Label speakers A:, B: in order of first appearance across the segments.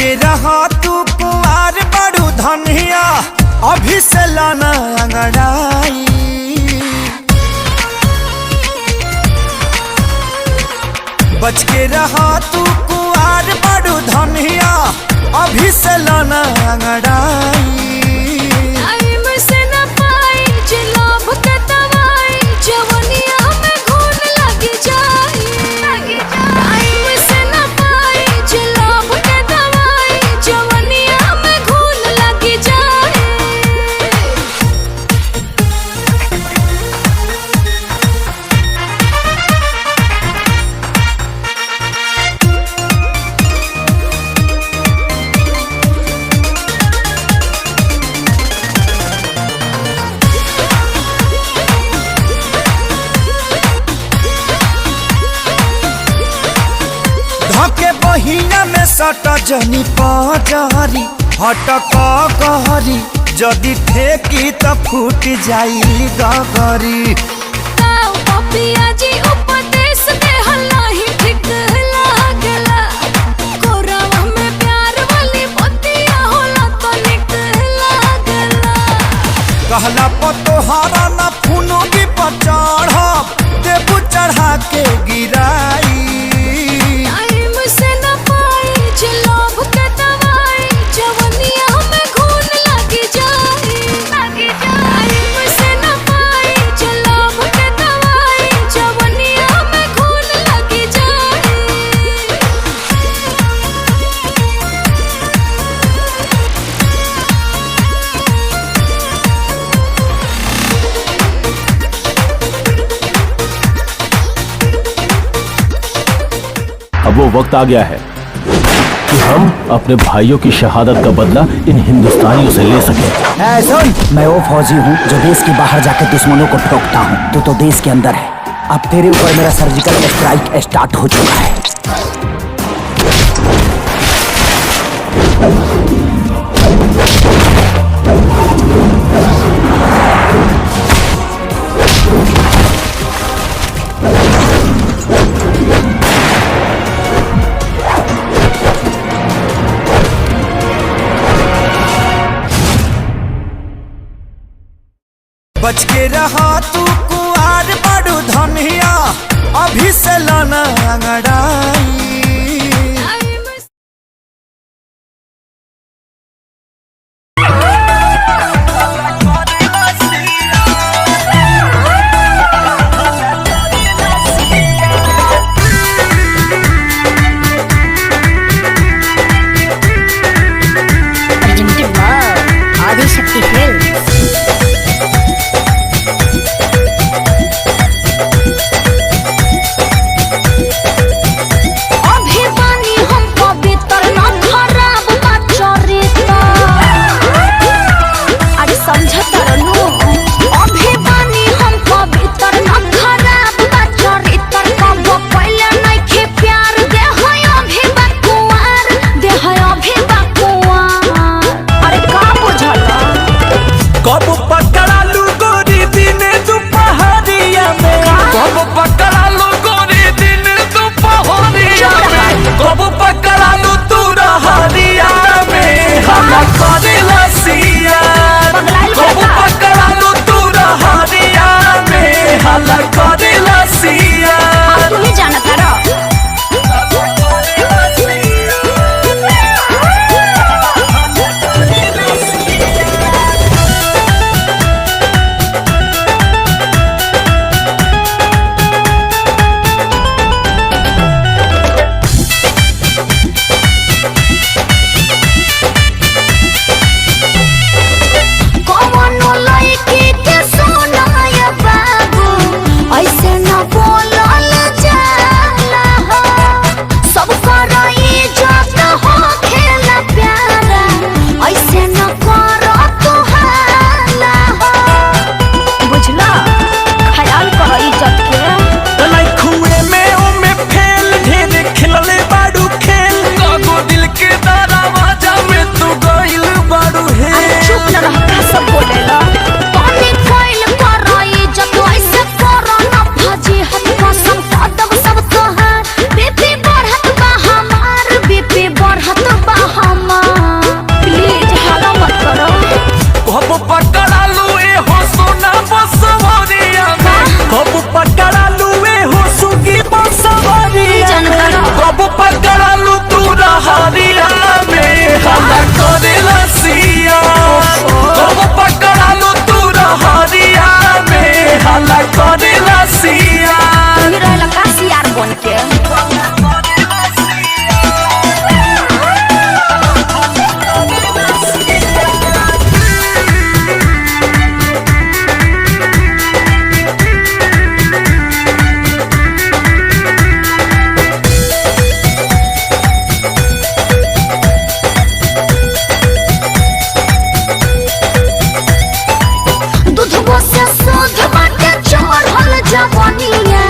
A: के रहा तू कुंवार बड़ू धनिया अभी से लाना अंगड़ाई। बच के रहा तू कुंवार बड़ू धनिया अभी से लाना अंगड़ाई। धके बहिना में सट जनी पजरी हटक कहरी जदि ठेकी त फूट जाई गगरी। कहला पतोहारा न फुनोगी पर चढ़ब देबू चढ़ा के गिराई।
B: अब वो वक्त आ गया है कि हम अपने भाइयों की शहादत का बदला इन हिंदुस्तानियों से ले सकें।
C: सुन, मैं वो फौजी हूँ जो देश के बाहर जाकर दुश्मनों को ठोकता हूँ। तू तो देश के अंदर है। अब तेरे ऊपर मेरा सर्जिकल स्ट्राइक स्टार्ट हो चुका है।
A: बच के रहा तू कुंवार बड़ू धनिया अभी से लाना अंगड़ाई।
D: आदिशक्ति फिल्म्स।
E: पूर्व से शोध बाटे चढ़ल जवानिया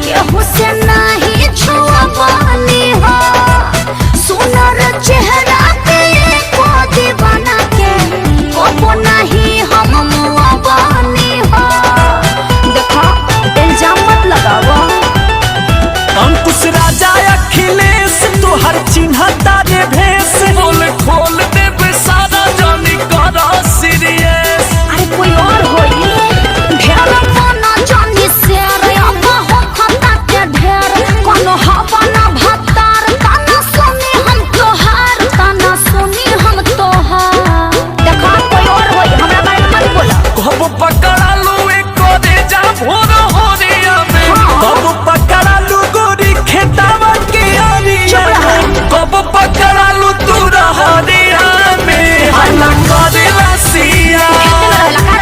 E: केहू से नहीं छुआवानी हो सुनर चेहरा पे को दीवाना के को नहीं हम मुआवानी हो देखा इल्जाम मत लगावा
A: अंकुश राजा अखिलेश तू हर चिन्ह तारे भेस बोल खोल देबे सारा जानी करा सीरियस
E: अरे कोई और होई ढेर पाना जानी से रे अब हो खता के ढेर कोनो हवा ना भतार ताना सुनी हम तोहार ताना सुनी हम तोहार देखा कोई और होई हमरा बारे में मत बोला
A: कब पकड़ा लू एको दे जा भोर हो रिया में कब पकड़ा लू गोरी खेतावा के आरिया में कब पकड़ा लू तू रहरिया में हल्ला करेला सिया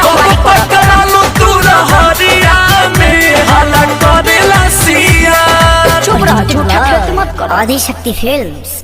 A: कब पकड़ा लू तू रहरिया में हल्ला करेला सिया
E: चुप रह झूठा खेत मत कर
D: आदि शक्ति फिल्म्स।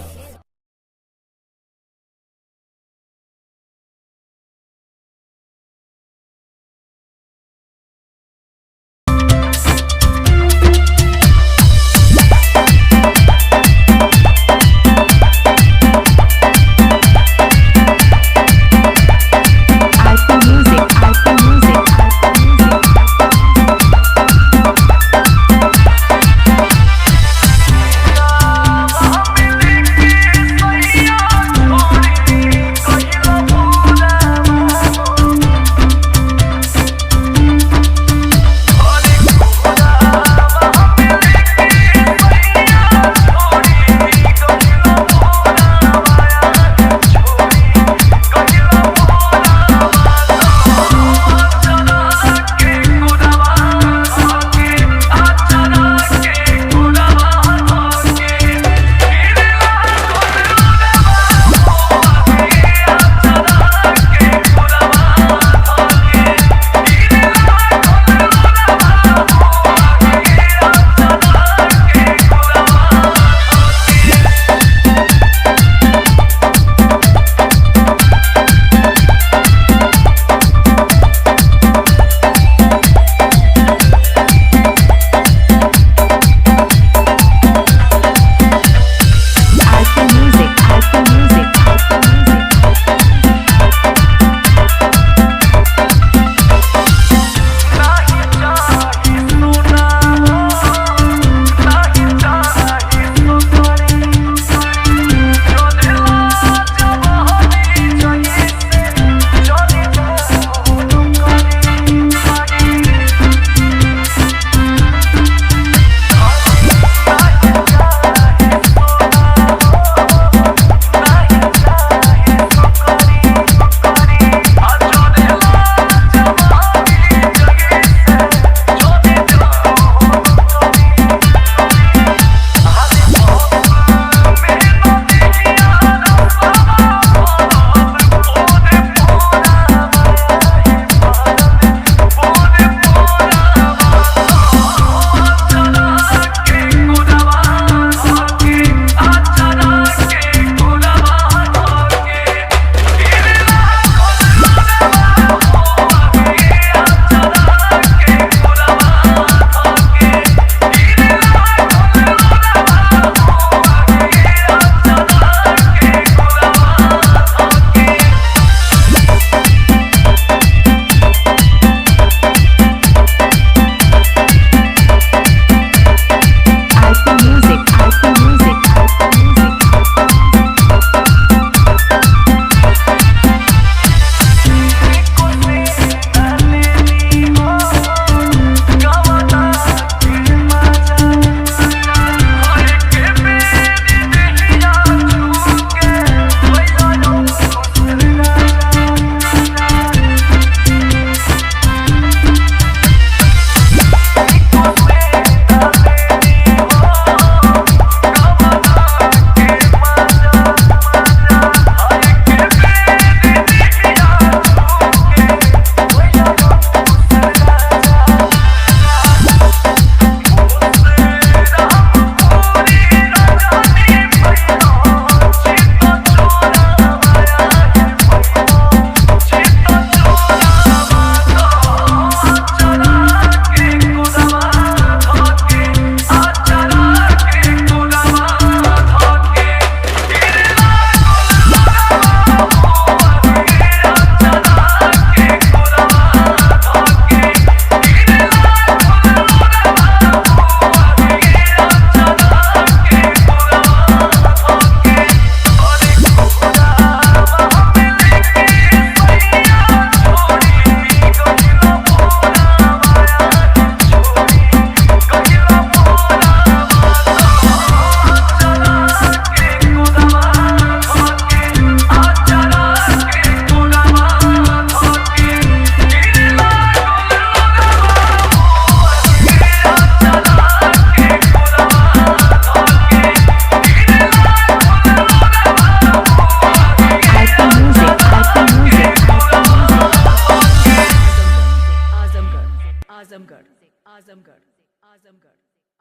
F: आजमगढ़ आजमगढ़ आजमगढ़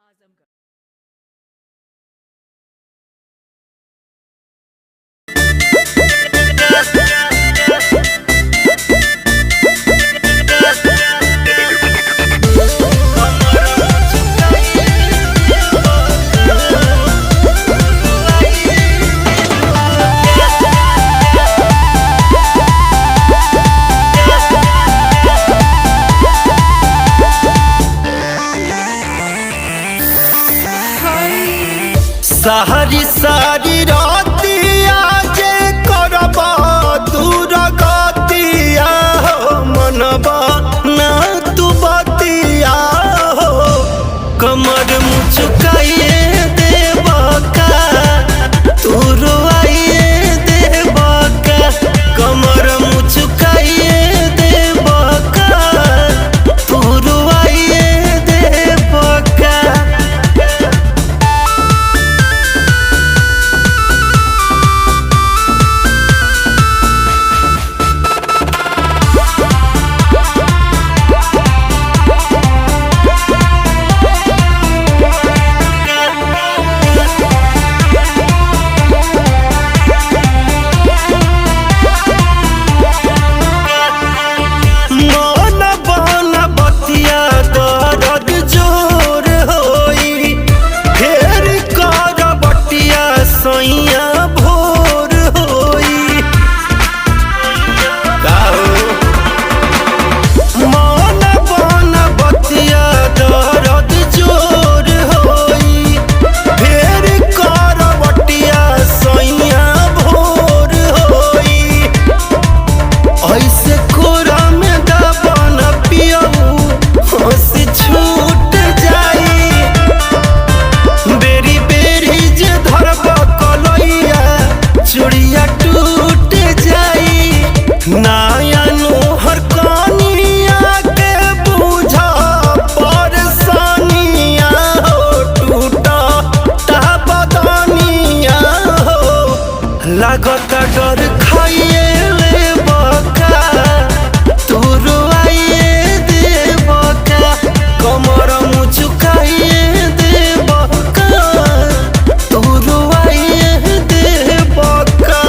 F: आजमगढ़।
A: सारी सारी रातिया जे करबा दूर गतिया हो मनबा ना तू बतिया हो कमर मुचुकाइए देबा का तू रोइए देबा का कमर मुचुकाइए देबा का तू रोइए देबा का। लागत डर खाइए ले बका तू रोइए दे बका कमर मुचुकाइए दे बका तू रोइए दे बका।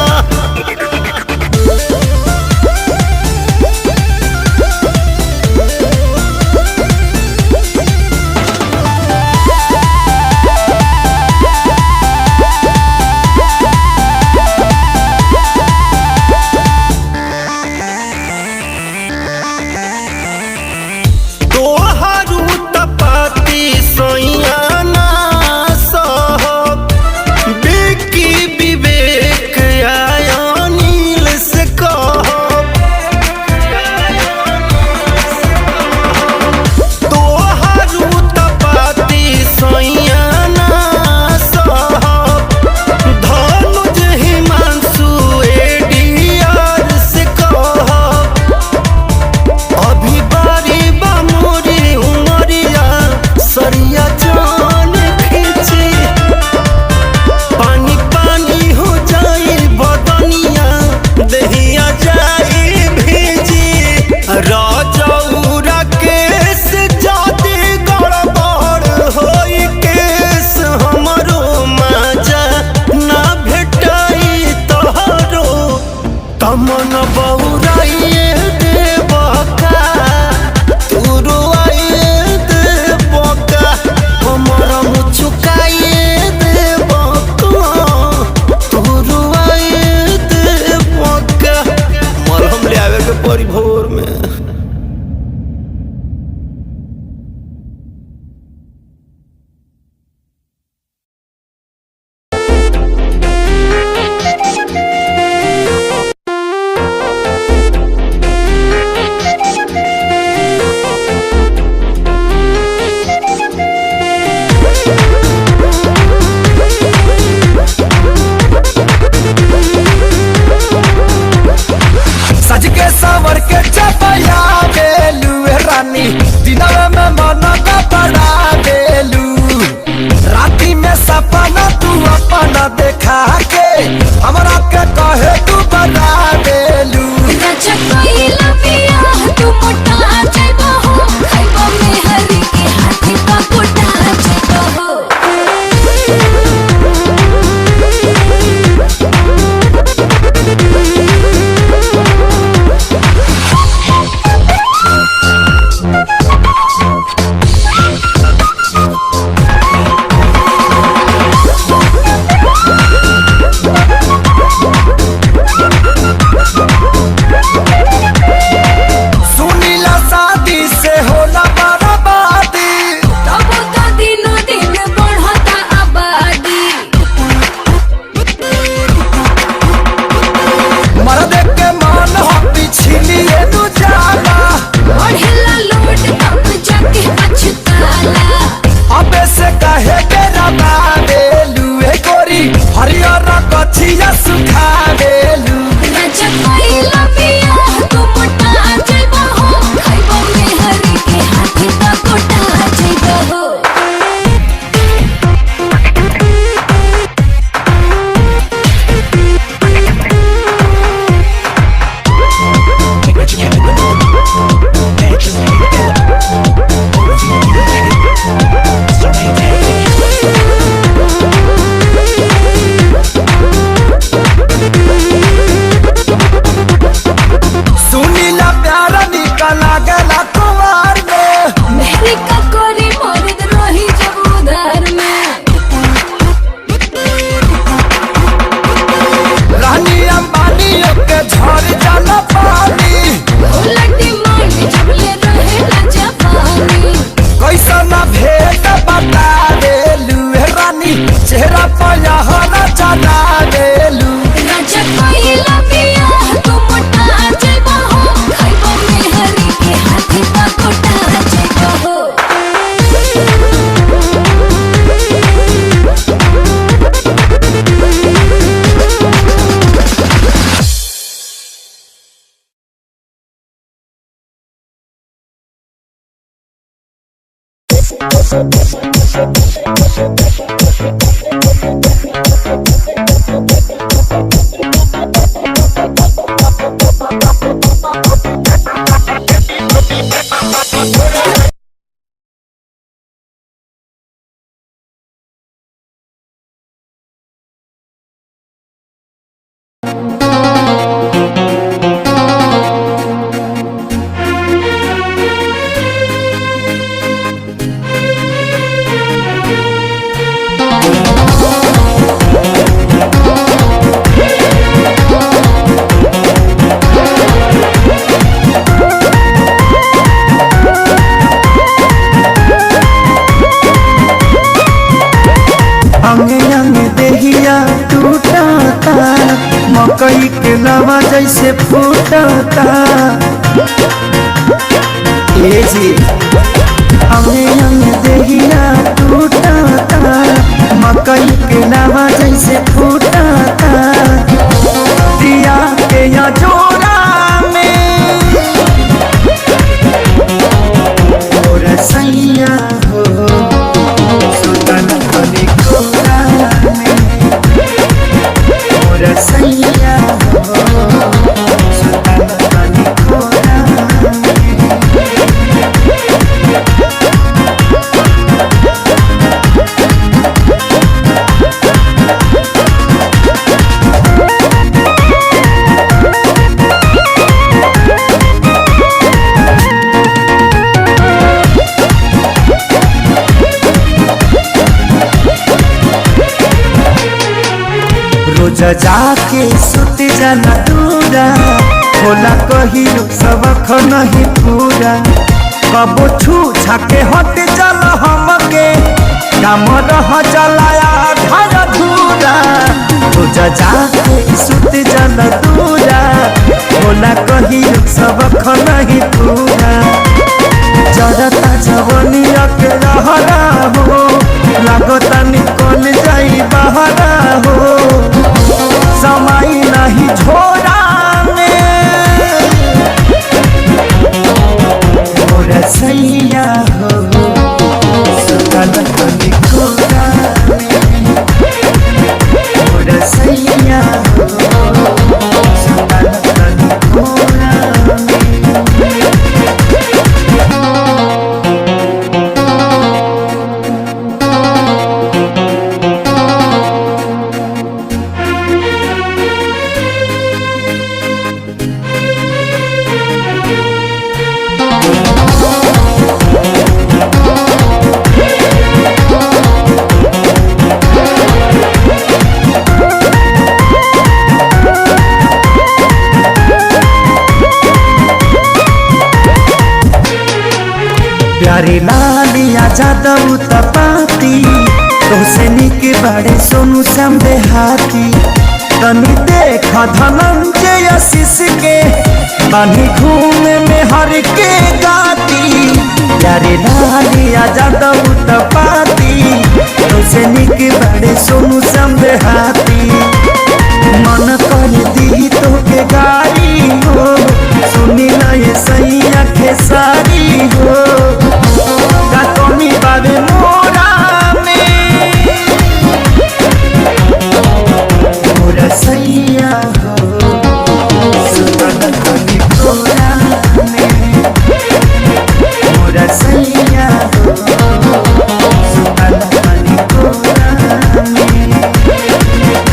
A: मन बहुराइए देबका तू रोइए देबका कमर मुचुकाइए देबका तू रोइए देबका मरहम ले आवे के परी भोर में।
G: सवर के चपया बेलू रानी दिनवे में मन का बड़ा बेलू राती में सपना तू अपना देखा के हमरा के कहे तू बना बेलू
E: तू मोटा जेबो हो खाइबो में
G: मकई के लावा जैसे फूटता ए जी हमें अंग देहिया टूटता मकई के लावा जैसे फूटता दिया के या जोड़ा में और सैया हो सुतन बनी कोरा में और सैया हो सुतन बनी कोरा रोज जाके सुत जाना दूरा होला कहियो सबक नहीं पूरा कबो छू छाके हट चल हमके काम रह चलाया घर धूरा रोज जाके सुत जाना दूरा होला कहियो सबक नहीं पूरा जरता जवनिया के रहरा हो लागता निकल जाई बहरा हो समय नहीं छोड़ा में और सैया हो सुतन बनी कोरा में और सैया हो सुतन बनी कोरा में प्यारे लालिया जादव तपाती तोसे निक बड़े सोनू संबे हाथी तनी देख धनंजय आशीष के बानी घूमे में हर के गाती प्यारे लालिया जादव तपाती तोसे निक बड़े सोनू संबे हाथी मन कर दी तो के गाड़ी हो सुनी ना ये सही आँखें सारी हो का कमी बाबे मोरा में मोरा सैया हो सुतन बनी कोरा में मोरा सैया हो सुतन बनी कोरा में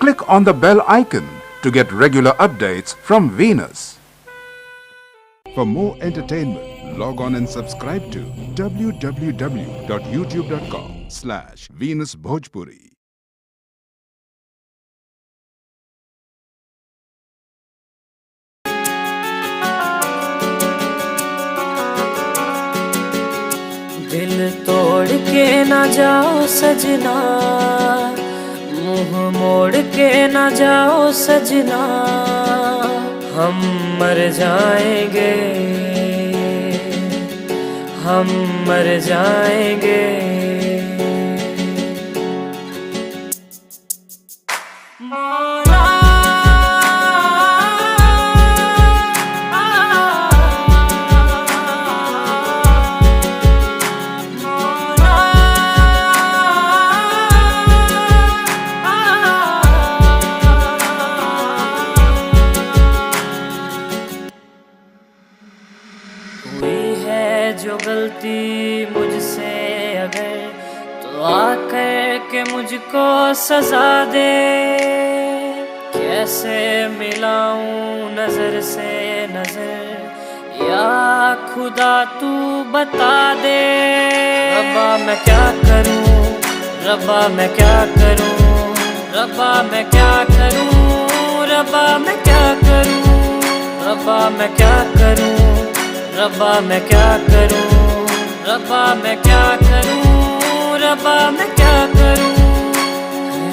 H: click on the bell icon to get regular updates from Venus. For more entertainment, log on and subscribe to www.youtube.com/Venus Bhojpuri.
A: दिल तोड़ के ना जाओ सजना, मुंह मोड़ के ना जाओ सजना, हम मर जाएंगे, हम मर जाएंगे। जो गलती मुझसे अगर तो आकर के मुझको सजा दे, कैसे मिलाऊं नजर से नजर, या खुदा तू बता दे। रब्बा मैं क्या करूं, रब्बा मैं क्या करूं, रब्बा मैं क्या करूं, रब्बा मैं क्या करूं, रब्बा मैं क्या करूं, रब्बा मैं क्या करूं, रब्बा मैं क्या करूं, रब्बा मैं क्या करूं।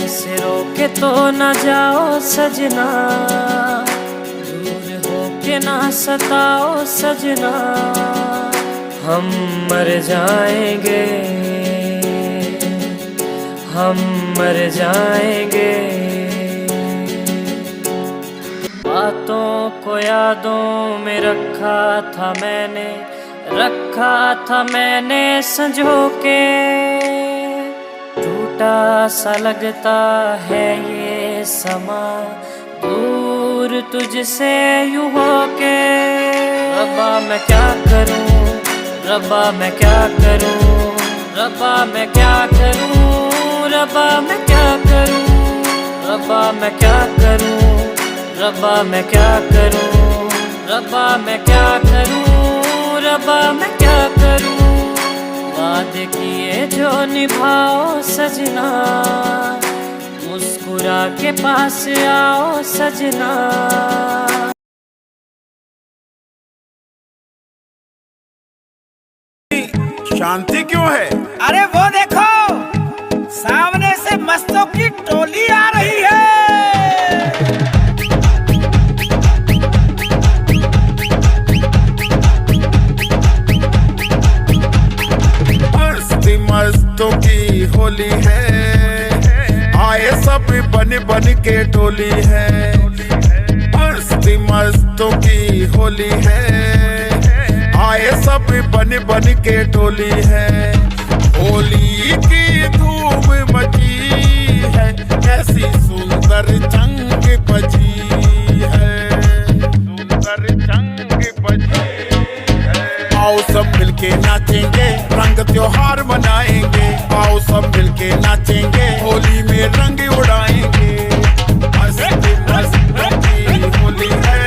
A: ऐसे रोके तो न जाओ सजना, दूर होके ना सताओ सजना, हम मर जाएंगे, हम मर जाएंगे। बातों को यादों में रखा था मैंने, रखा था मैंने संजो के, टूटा सा लगता है ये समा, दूर तुझसे यूं होके। रब्बा मैं क्या करूं, रब्बा मैं क्या करूं, रब्बा मैं क्या करूं, रब्बा मैं क्या करूं, रब्बा मैं क्या करूं, रब्बा मैं क्या करूं, रब्बा मैं क्या करूं, रब्बा मैं क्या करूं। वादे किए जो निभाओ सजना, मुस्कुरा के पास आओ सजना।
I: शांति क्यों है? अरे वो देखो, सामने से मस्तों की टोली आ रही है। मस्तों की होली है, आए सब बन बन के टोली है। मस्ती मस्तों की होली है, आए सब बन बन के टोली है। होली की धूम मची है, ऐसी सुंदर जंग बजी है, सुंदर जंग बजी है। आओ सब मिलके नाचेंगे, रंग त्योहार मनाएंगे। आओ सब मिलके नाचेंगे, होली में रंग उड़ाएंगे। मस्ती मस्ती की होली है,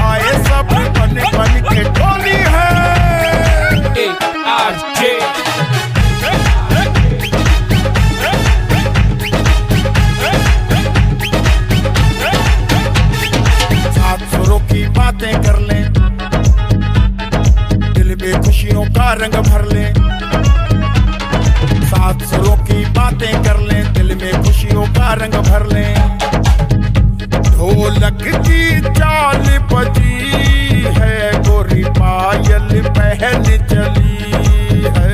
I: आए सब बन बन के टोली है। सात सुरों की बातें कर लें, दिल में खुशियों का रंग भर लें। सात सुरों की बातें कर लें, दिल में खुशियों का रंग भर लें। ढोलक की चाल बजी है, गोरी पायल पहन चली है,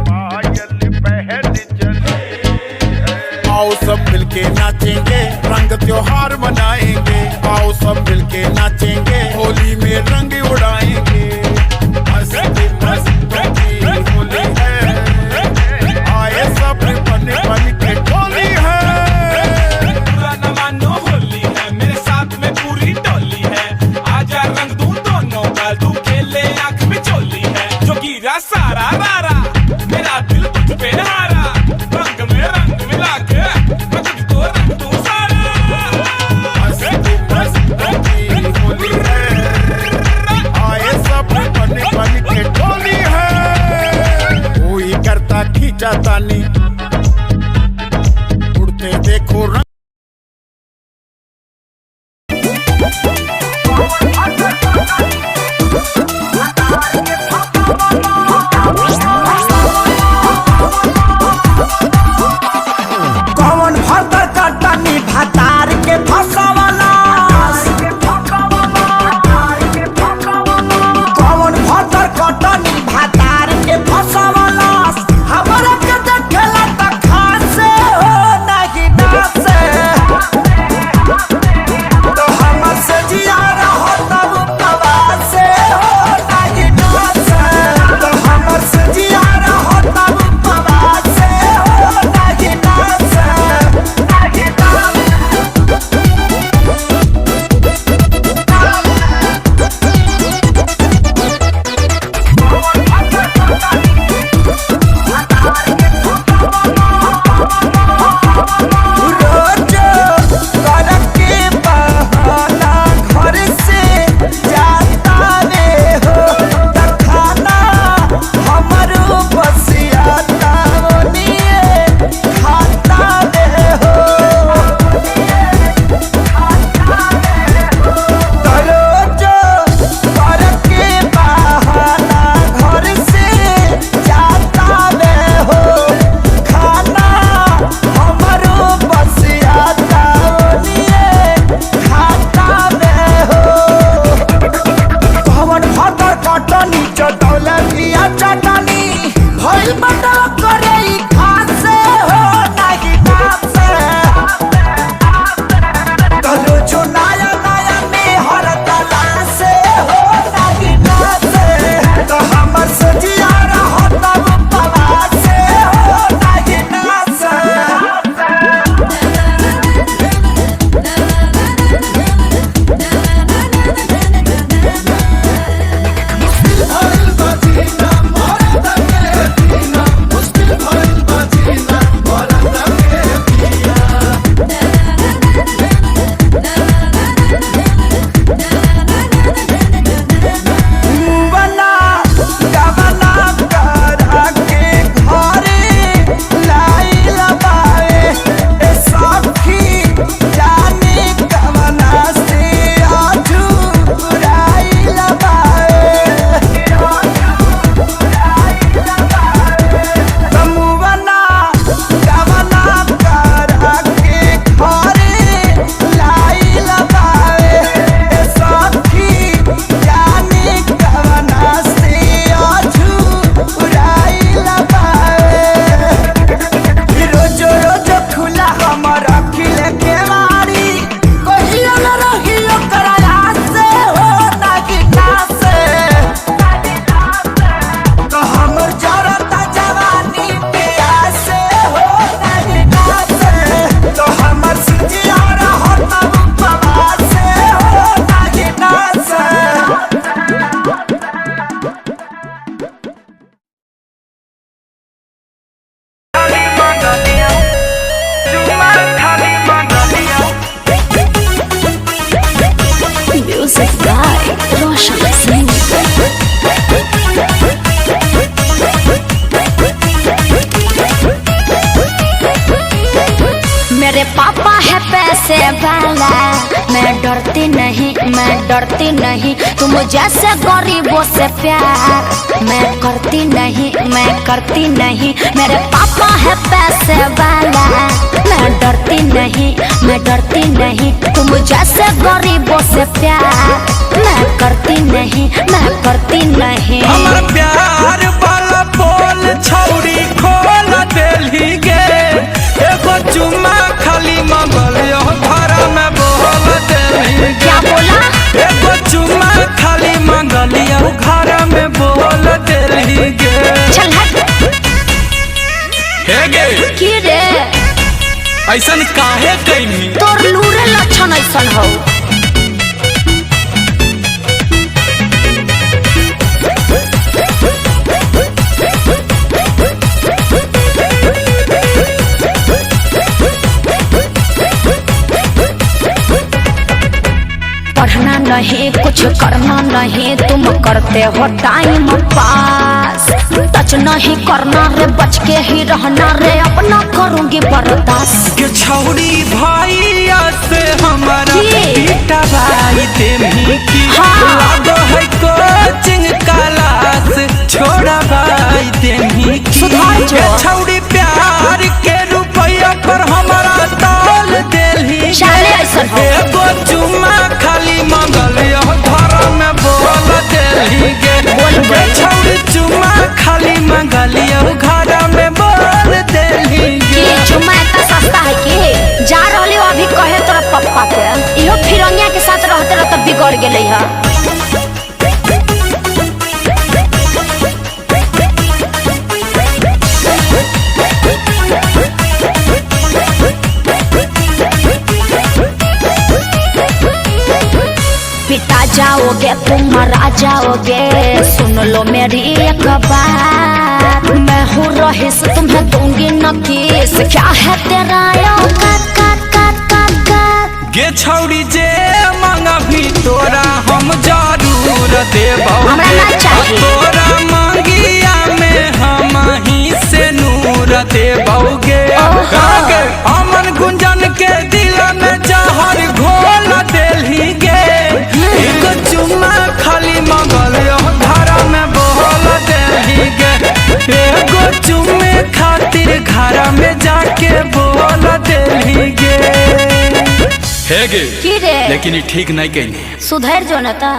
I: पायल पहन चली है। आओ सब मिलके नाचेंगे, रंग त्योहार मनाएंगे। आओ सब मिलके नाचेंगे, होली में रंग उड़ाएंगे। मस्ती मस्ती की होली है, आए सब बन बन के टोली है।
J: पुराना मानो होली है, मेरे साथ में पूरी टोली है। आजा रंग दूं दोनों गाल, तू खेले आंख में चोली है। जो गिरा सारा रारा, मेरा दिल तुझ पे हारा। रंग में रंग मिला के मैं तुझको रंग
I: सामने देखो रंग
G: कौन भतर कटनी भतार के फसवाला कौन भतर कटनी भतार के फसवाला हमरा के देखेला त खासे हो नहीं डासे तो हमर से जिया रहो तब पवासे हो नहीं डासे तो हमर से जिया रहो तब पवासे हो नहीं डासे
E: मेरे पापा है पैसे वाला, मैं डरती नहीं तुम जैसे गरीबों से प्यार मैं करती नहीं मेरे पापा है पैसे वाला, मैं डरती नहीं तुम जैसे गरीबों से प्यार मैं करती नहीं
A: हमर प्यार वाला बोल छौरी खोल देली गे एगो चुम्मा खाली मंगल यो घर में बोल देली
E: क्या बोला
A: एगो चुम्मा खाली मंगल यो घर में बोल देली गे
E: चल हट
A: हे गे
E: की रे
A: ऐसन काहे कइनी
E: तोर लूरे लक्षण ऐसन हो पढ़ना नहीं कुछ करना नहीं तुम करते हो टाइम पास टच नहीं करना रे, बच के ही रहना रे, अपना करूंगी बर्दाश्त।
A: के छौड़ी भैया से हमारा बेटा भाई देमी की लागो है कोचिंग क्लास, छोड़ा भाई देमी की। के छौड़ी प्यार के रुपया पर हमारा ताल देली, एगो चुम्मा खाली मंगल घर में बोल देली गे। छौड़ी चुम्मा खाली मंगल घर में बोल देली गे।
E: चुम्मा इतना सस्ता है कि जा रही हो अभी कहे तोरा पप्पा के, इहो फिरंगिया के साथ रहते रहते बिगड़ गेले है। पिटा जाओगे तुम मरा जाओगे, सुन लो मेरी एक बात, मैं हूँ रहीस तुम्हें दूंगी न किस, क्या है तेरा
A: गे छौड़ी जे मांगा भी तोरा हम जरूर देबौ, तोरा मांगिया में हम ही से नूर देबौगे। अमन गुंजन के दिल में जहर घोल देली गे, एगो चुम्मा खाली मंगल घर में बोल देली गे, एगो चुम्मे खातिर घर में जाके बोल देली गे। है गे लेकिन ठीक नहीं कहनी,
E: सुधर जो न ता।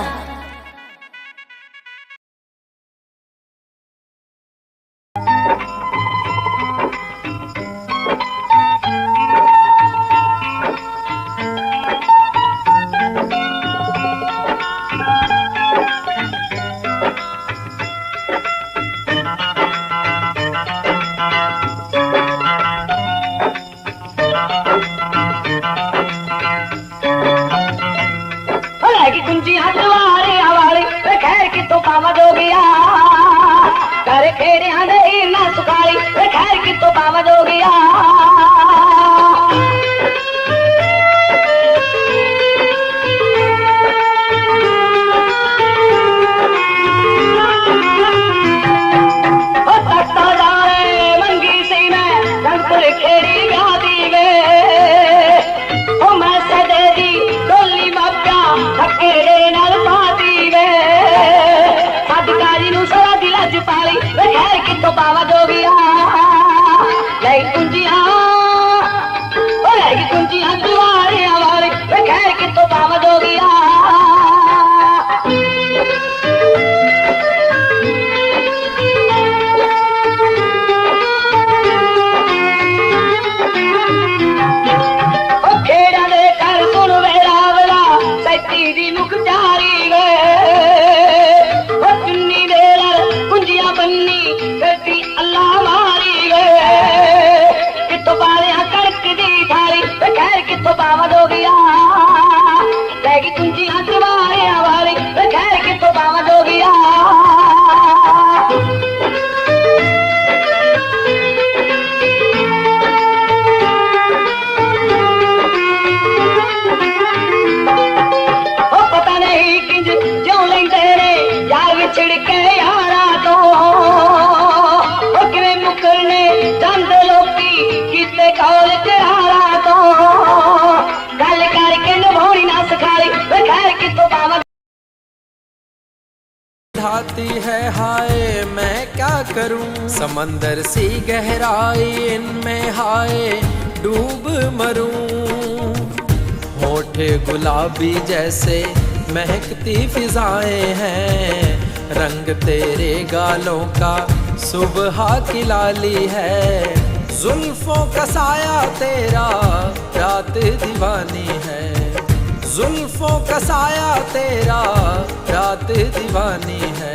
A: ढाती है हाय मैं क्या करूं, समंदर सी गहराई इनमें हाय डूब मरूं। होठे गुलाबी जैसे महकती फिजाएं हैं, रंग तेरे गालों का सुबह की लाली है। जुल्फों का साया तेरा रात दीवानी है, जुल्फों का साया तेरा रात दीवानी है।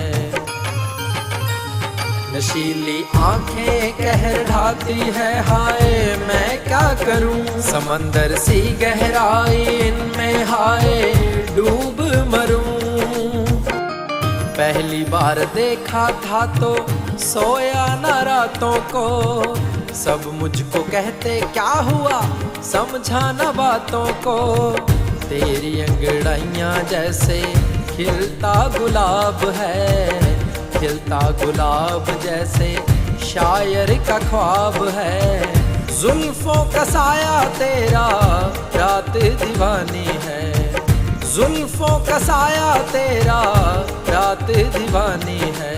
A: नशीली आंखें कहर ढाती है हाय मैं क्या करूं, समंदर सी गहराई इनमें हाय डूब मरूं। पहली बार देखा था तो सोया न रातों को, सब मुझको कहते क्या हुआ समझा न बातों को। तेरी अंगड़ाइयाँ जैसे खिलता गुलाब है,
K: खिलता गुलाब जैसे शायर का ख्वाब है। जुल्फों का साया तेरा रात दीवानी है, जुल्फों का साया तेरा रात दीवानी है।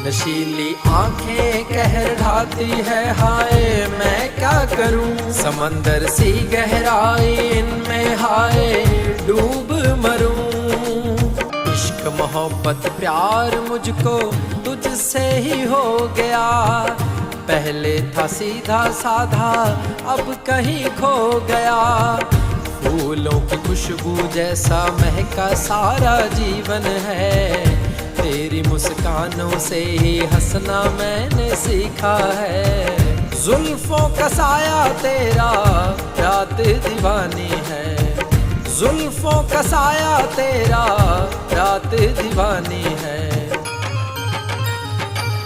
K: नशीली आंखें कहर ढाती है, हाय मैं क्या करूं, समंदर सी गहराई इनमें हाय डूब मरूं। इश्क मोहब्बत प्यार मुझको तुझसे ही हो गया, पहले था सीधा साधा अब कहीं खो गया। फूलों की खुशबू जैसा महका सारा जीवन है, तेरी मुस्कानों से ही हंसना मैंने सीखा है। जुल्फों का साया तेरा रात दीवानी है, जुल्फों का साया तेरा रात दीवानी है।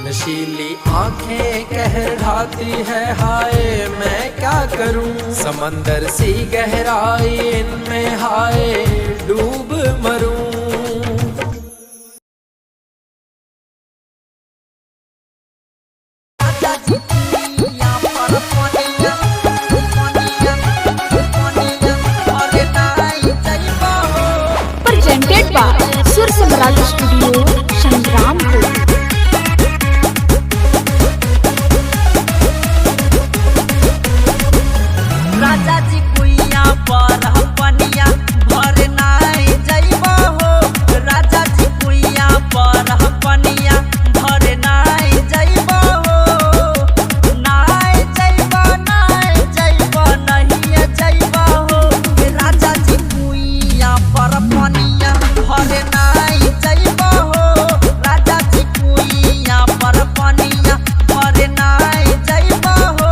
K: नशीली आंखें कहर ढाती है, हाय मैं क्या करूं, समंदर सी गहराई इनमें हाय डूब मरूं।
E: Presented by Sur Samrat Studio, Shangrampur।
L: राजा जी कुइया पर पनिया भर नाई जइबो हो, राजा जी कुइया पर पनिया भर नाई जइबो हो। नाई जइबो नहीं जइबो हो, राजा जी कुइया पर पनिया भर नाई जइबो हो, राजा जी कुइया पर पनिया भर नाई जइबो हो।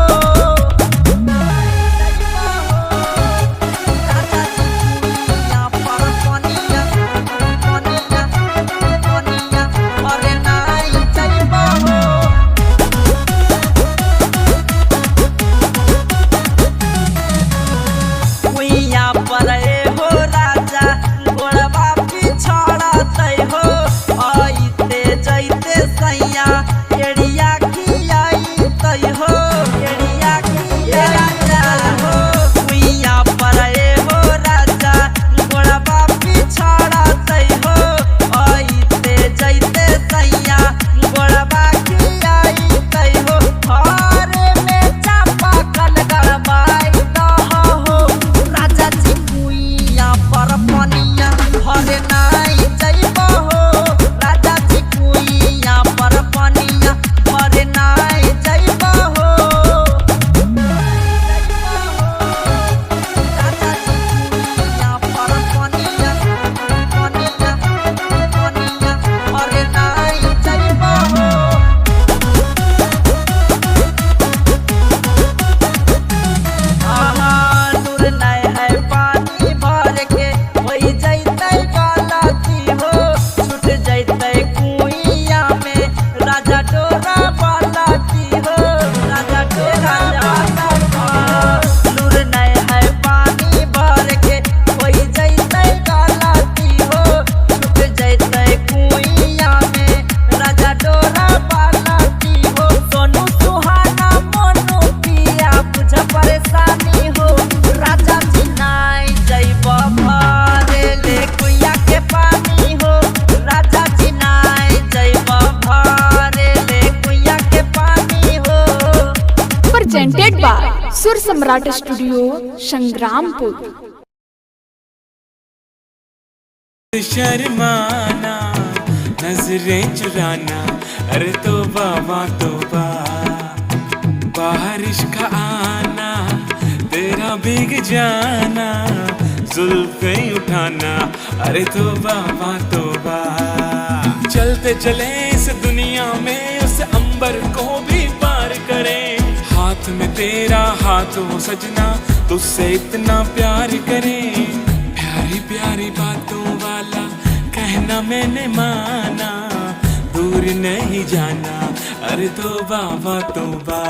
E: Presented by Sur Samrat Studio, Shangrampur।
J: शर्माना नजरें चुराना, अरे तौबा तौबा, बारिश का आना तेरा भीग जाना, जुल्फें उठाना, अरे तौबा तौबा। चलते चले इस दुनिया में उस अंबर को भी पार करें, हाथ में तेरा हाथ हो सजना, तुझसे इतना प्यार करें। प्यारी प्यारी बातों वाला कहना मैंने माना, दूर नहीं जाना, अरे तौबा तौबा।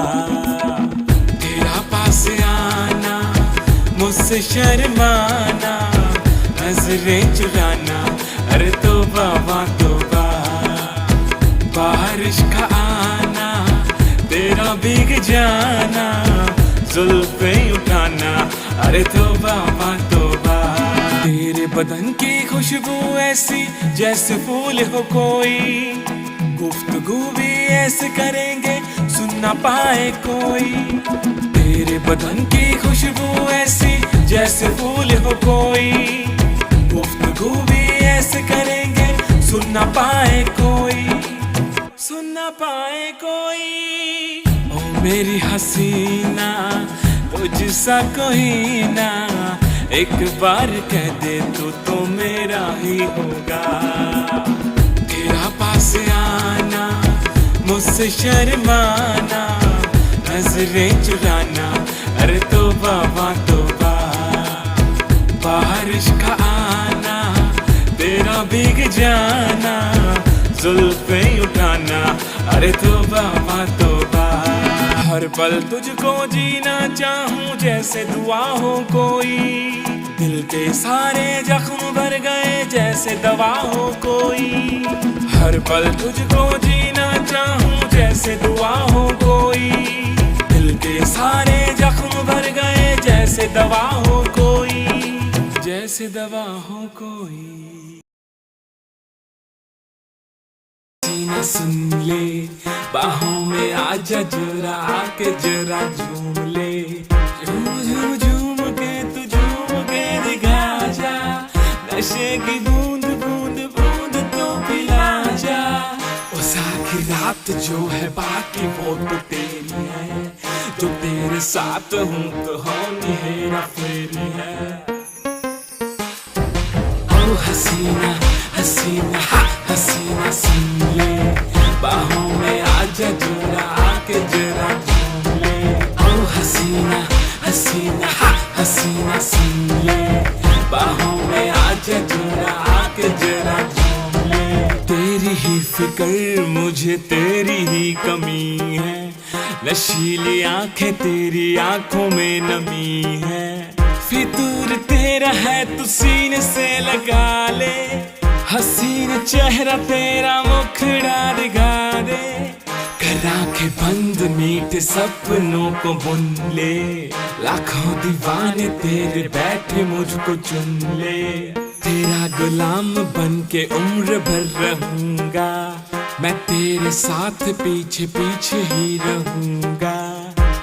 J: तेरा पास आना मुझसे शर्माना, नजरें चुराना, अरे तौबा तौबा। जाना, जुल्फे उठाना, अरे तौबा तौबा। तेरे बदन की खुशबू ऐसी जैसे फूल हो कोई, गुफ्तगू भी ऐसे करेंगे सुन ना पाए कोई। तेरे बदन की खुशबू ऐसी जैसे फूल हो कोई, गुफ्तगू भी ऐसे करेंगे सुन ना पाए कोई, सुन ना पाए कोई। ओ मेरी हसीना तुझसा कोई ना, एक बार कह दे तो मेरा ही होगा। तेरा पास आना, मुझसे शर्माना, नजरें चुराना, अरे तौबा तौबा। बारिश का आना, तेरा भीग जाना, जुल्फे उठाना, अरे तौबा तौबा। हर पल तुझको जीना चाहूं जैसे दुआ हो कोई, दिल के सारे जख्म भर गए जैसे दवा हो कोई। हर पल तुझको जीना चाहूं जैसे दुआ हो कोई, दिल के सारे जख्म भर गए जैसे दवा हो कोई, जैसे दवा हो कोई। सीना सुन ले, बाहों में आजा जरा, आके जरा झूम ले। झूम झूम झूम के तू झूम के दिखा जा, नशे की बूंद बूंद बूंद तो पिला जा। उस आखिरी रात जो है बाकी वो तो तेरी है, जो तेरे साथ हूँ तो होनी हेरा फेरी है। ओ हसीना हसीना हसीना सुन ले, बाहों में आजा जरा, आके जरा झूम ले। ओ हसीना हसीना हसीना सुन ले, बाहों में आजा जरा, आके जरा झूम ले। तेरी ही फिक्र मुझे तेरी ही कमी है, नशीली आंखें तेरी आंखों में नमी है। फितूर तेरा है तू सीने से लगा ले, हसीन चेहरा तेरा मुखड़ा दिखा दे। कर आंखें बंद मीठे सपनों को बुन ले, लाखों दीवाने तेरे बैठे मुझको चुन ले। तेरा गुलाम बन के उम्र भर रहूंगा, मैं तेरे साथ पीछे पीछे ही रहूंगा।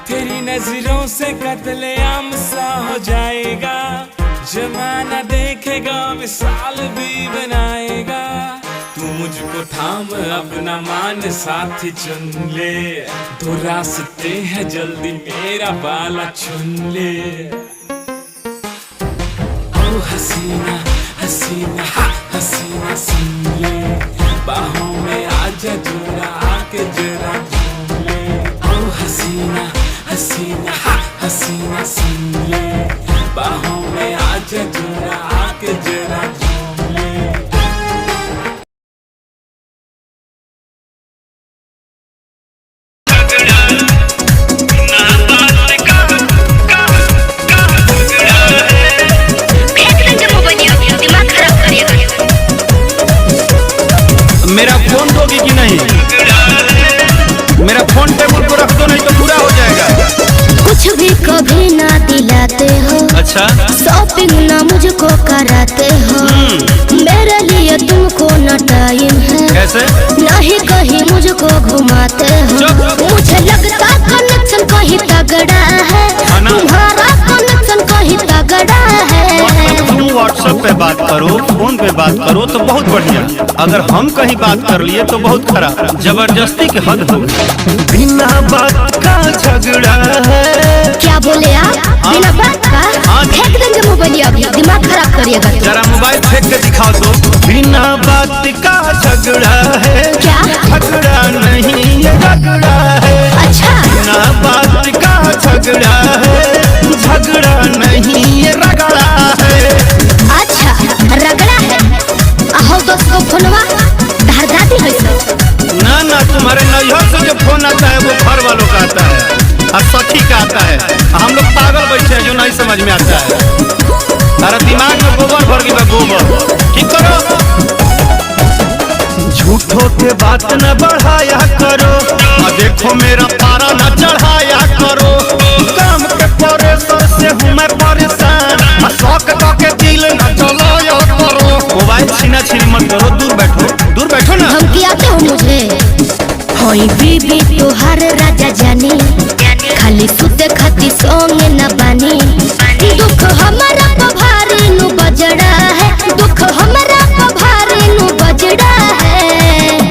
J: तेरी नजरों से कत्लेआम सा हो जाएगा, जमाना देखेगा मिसाल भी बनाएगा। तू मुझको थाम अपना मान साथी चुन ले, दो रास्ते हैं जल्दी मेरा वाला चुन ले। ओ हसीना हसीना हसीना सुन ले, बाहों में आजा जरा, आके जरा झूम ले। ओ हसीना हसीना हसीना सुन ले, बाहों में आजा जरा, आके जरा झूम ले।
M: मेरा फोन दोगी कि नहीं? मेरा फोन टेबल को रख दो, नहीं तो पूरा हो जाएगा।
E: कुछ भी कभी ना दिलाते हो,
M: अच्छा
E: शॉपिंग ना मुझको कराते हो, मेरे लिए तुमको न टाइम है,
M: कैसे?
E: नहीं कहीं मुझको घुमाते हो। मुझे लगता कनेक्शन कहीं तगड़ा है, तुम्हारा कनेक्शन कहीं तगड़ा है।
M: तुम व्हाट्सएप पे बात करो, फोन पे बात करो तो बहुत बढ़िया, अगर हम कहीं बात कर लिए तो बहुत खराब, जबरदस्ती की हद हो।
G: बिना बात का झगड़ा है।
E: क्या बोले आप? बिना बात का? फेंक देंगे मोबाइल, अभी दिमाग खराब करिएगा।
M: जरा मोबाइल फेंक के दिखाओ तो।
G: बिना बात का झगड़ा है।
E: क्या?
G: झगड़ा नहीं ये रगड़ा है।
E: अच्छा।
G: बिना बात का झगड़ा है, झगड़ा नहीं ये रगड़ा है।
E: अच्छा रगड़ा है। आओ दोस्त को फोनवा धार दादी है सब।
M: ना तुम्हारे नैहर से जो फोन आता है वो घर वालों का आता है और सखी का आता है। हम लोग पागल बैठे हैं जो नहीं समझ में आता है। तारा दिमाग में गोबर भर गया, गोबर ठीक करो।
G: झूठों के बात न बढ़ाया करो,
M: देखो मेरा पारा न चढ़ाया करो, काम के प्रेशर से हूँ मैं परेशान, शौक के दिल न जलाया करो। मोबाइल छीना छीनी मत करो, दूर बैठो ना।
E: धमकी आते हो मुझे? होई बीबी तोहार राजा जानी, खाली सुते खाती सोंगे न बानी। दुख हमारा पभारी नु बजड़ा है, दुख हमारा पभारी नु बजड़ा है।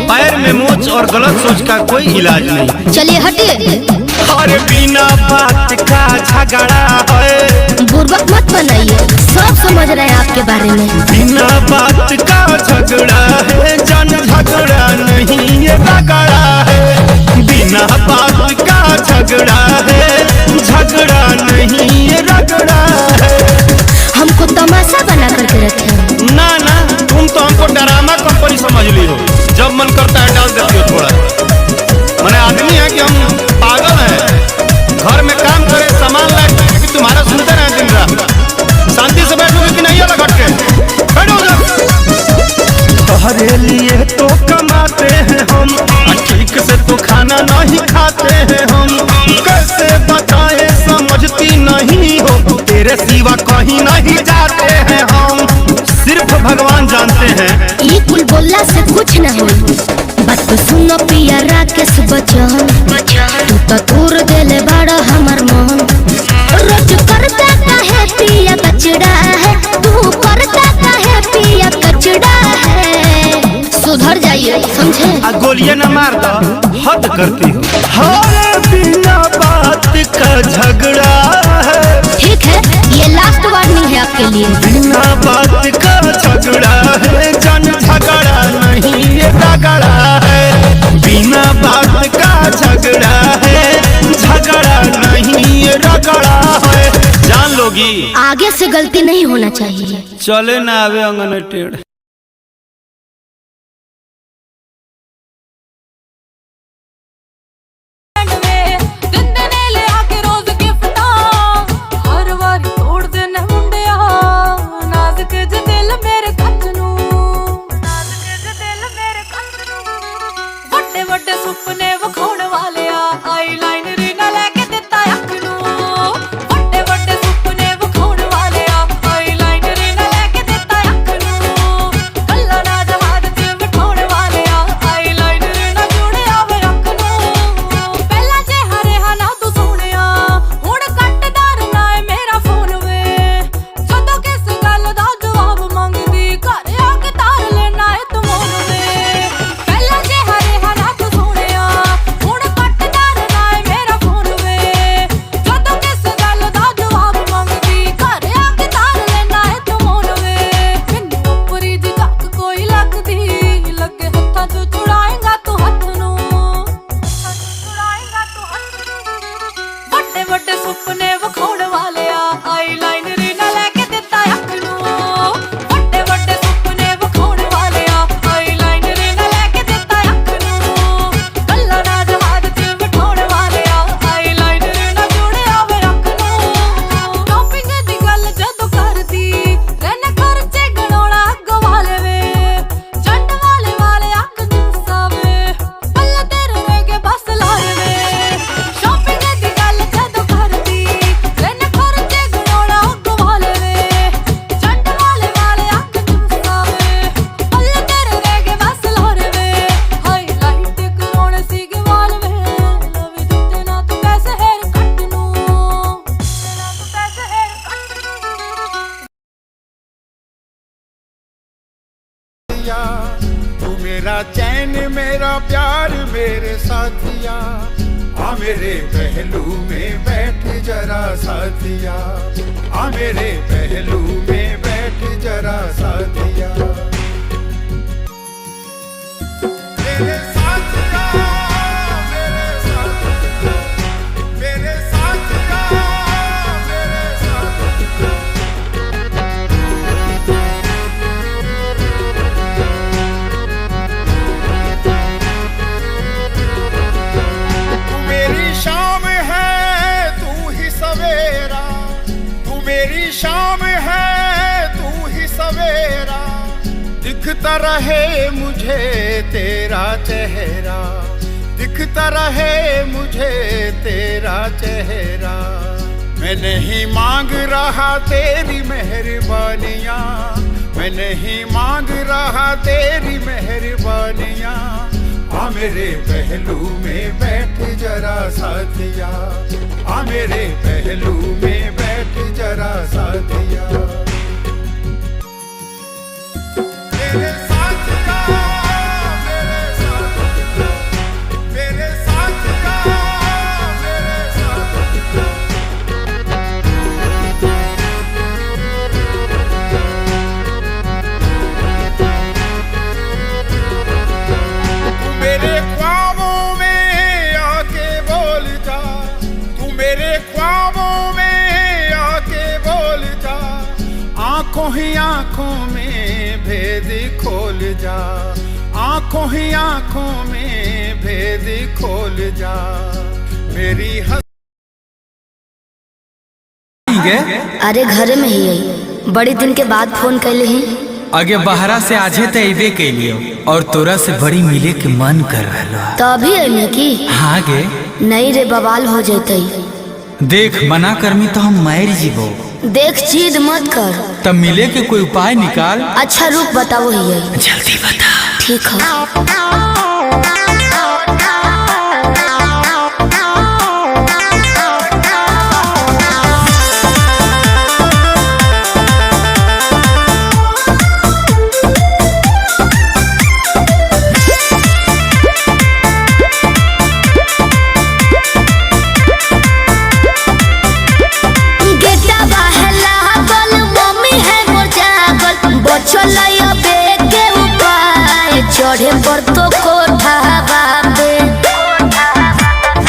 M: पैर में मोच और गलत सोच का कोई इलाज नहीं।
E: चलिए हटिए।
M: अरे बिना बात का झगड़ा है,
E: बुर्बक मत बनाइए, सब समझ रहे हैं आपके बारे में।
M: बिना बात का झगड़ा है, जन झगड़ा नहीं ये रगड़ा है। बिना बात का झगड़ा है, झगड़ा नहीं ये रगड़ा है।
E: हमको तमाशा बना करके रखे
M: ना ना, तुम तो हमको ड्रामा कंपनी समझ ली हो, जब मन करता है डाल देती हो थोड़ा। मैंने आदमी है कि हम पागल हैं, घर में काम करे सामान लाए कि तुम्हारा सुनते रहे दिन रात। शांति से बैठोगे कि नहीं अलग हटके बैठो तुम्हारे लिए तो कमाते हैं हम, ठीक से तो खाना नहीं खाते हैं हम। कैसे बताएं समझती नहीं हो, तेरे सिवा कहीं नहीं जाते हैं हम, सिर्फ भगवान जानते हैं।
E: ये कुल बोलला से कुछ न हो, बात तो सुनो पिया राकेश बच्चन, तू तो दूर देले बड़ा हमर मन। रोज करता काहे पिया कचड़ा है, तू करता काहे पिया कचड़ा है। सुधर जाइए, समझे?
M: गोलियां न मार दो, हद करती हो। हर बिना बात का झगड़ा है।
E: ठीक है, ये लास्ट वार्निंग है आपके लिए।
M: बिना बात का झगड़ा है, जन झगड़ा नहीं ये रगड़ा है। बिना बात का झगड़ा है, झगड़ा नहीं ये रगड़ा है। जान लोगी,
E: आगे से गलती नहीं होना चाहिए।
M: चले ना आवे अंगन टेढ़।
N: सुपने वखाउण वाले आई लाइनर ना लेके दिता अख नू, बड़े बड़े सुपने वखाउण वाले आई लाइनर ना लेके दिता अख नू। गल्ला ना जहाज च बिठाउण वाले आई लाइनर ना जुड़े आवे अख नू। पहला चेहरे हा ना तू सोहणिया, हुण कट्टदार ना है मेरा फोन वे, जदों किस गल दा जवाब मंगदी घर आके तार लेना है तू मोन वे। पहला चेहरे हा ना तू सुपने वखाउण वाले आई लाइनर ना लेके दिता अख नू, बड़े बड़े सुपने वखाउण वाले आई लाइनर ना लेके दिता अख नू। गल्ला ना जहाज च बिठाउण वाले आई लाइनर ना जुड़े आवे अख नू। शॉपिंग दी गल जदों करदी रहने खर्चे गणाउणा अग्गों वाले वे, चंड वाले वाले अख जूसा वे, पल्ले तेरे रह के बस लाए वे। शॉपिंग दी गल जदों करदी रहने खर्चे गणाउणा अग्गों वाले वे, चंड वाले वाले अख जूसा वे, पल्ले तेरे रह के बस लाए वे। हाईलाइट कराउण सीगे वाल वे, लवी दित्ते ना तू पैसे हेयर कट नू, ना तू पैसे हेयर कट नू।
I: तू मेरा चैन मेरा प्यार मेरे साथिया, आ मेरे पहलू में बैठ जरा साथिया, आ मेरे पहलू में बैठ जरा साथिया। मेरे साथिया, मेरे साथिया, मेरे साथिया, मेरे साथिया। तू मेरी शाम है तू ही सवेरा, तू मेरी शाम है तू ही सवेरा, दिखता रहे मुझे तेरा चेहरा, दिखता रहे मुझे तेरा चेहरा। मैं नहीं मांग रहा तेरी मेहरबानियाँ, मैं नहीं मांग रहा तेरी मेहरबानियाँ। आ मेरे पहलू में बैठ जरा साथिया, आ मेरे पहलू में बैठ जरा साथिया। मेरे साथिया, मेरे साथिया, मेरे साथिया, मेरे साथिया। मेरे ख्वाबों में आके बोल जा, तू मेरे ख्वाबों में आके बोल जा। आंखों ही आंखों में भेद खोल जा, आंखों ही आंखों में भेद खोल जा। मेरी
O: अरे घर में ही है, बड़े दिन के बाद फोन कैले ही।
P: आगे बहरा से आजे तो अबे कैलियो और तोरा से बड़ी मिले के मन कर रहा।
O: तभी अइले की?
P: हाँ गे।
O: नहीं रे, बवाल हो जैते।
P: देख मना करमी तो हम मार जीवो।
O: देख जिद मत कर।
P: तब मिले के कोई उपाय निकाल।
O: अच्छा रुक बताओ ही।
P: जल्दी बता।
O: ठीक है। चढ़े पर तो कोठावा पे,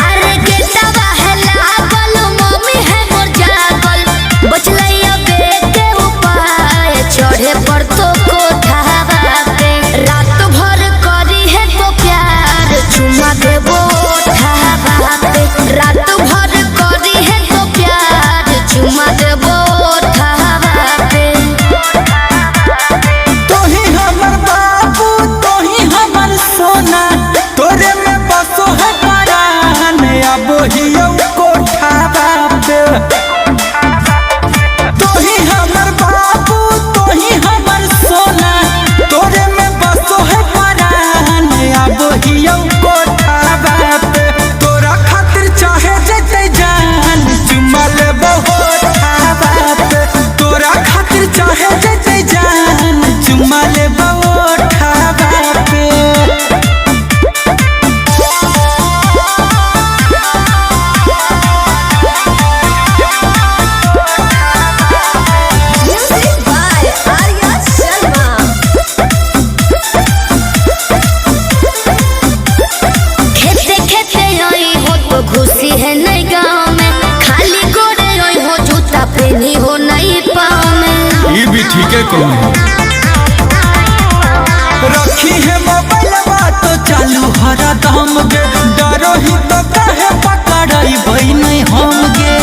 O: अरे गेटवा है लागल, मम्मी है मोर जागल, बचलैया बेटे उपाय। चढ़े पर तो कोठावा पे, रात भर करी है तो प्यार, चुमा देबो ओठावा पे। रात भर करी है तो प्यार, चुमा देबो ओठावा पे।
G: सोना तोरे में बसो है परान, अब हियो कोठावा पे। तोही हमर बाबू, तोही हमर सोना, तोरे में बसो है परान, अब हियो कोठावा पे। तोरा खातिर चाहे जते जान, चुमा लेबो ओठावा पे। तोरा खातिर चाहे जते जान, चुमा लेबो ओठावा पे।
O: खुशी है नई गाँव में, खाली गोरे रोई हो, जूता पहनी हो नई पाँव में।
P: ये भी ठीक है कौन
G: रखी है मोबाइलवा तो चालू हरा दम गे, डरो ही तो कहे पकड़ाई भई नहीं हम गे।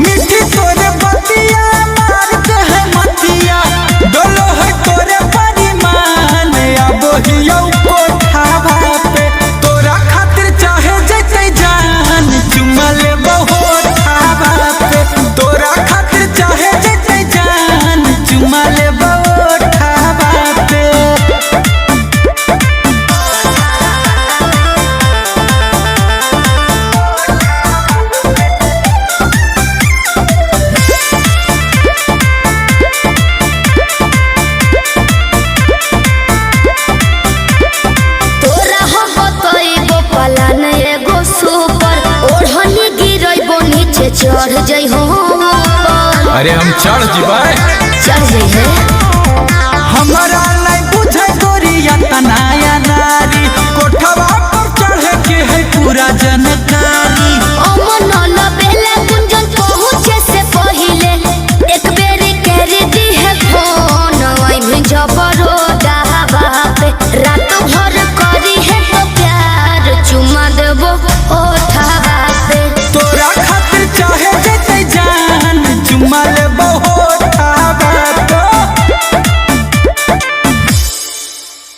G: मिठी तोरे बतिया मार के है मतिया, डोलो है तोरे परिमान, अब हियो कोठावा पे। तोरा खातिर चाहे जते जान, चुमा लेबो ओठावा पे। तोरा खातिर चाहे जते जान, चुमा लेबो ओठावा पे।
O: तोरा हो बतइबो पलान एगो सुपर, ओढ़नी गिरइबो नीचे चढ़ जइ हो ऊपर।
P: अरे हम चढ़ जीवाए।
O: चढ़ जइ है।
G: हमारा नहीं बुझे गोरिया तनाया नारी, कोठवा पर चढ़े के है पूरा जनक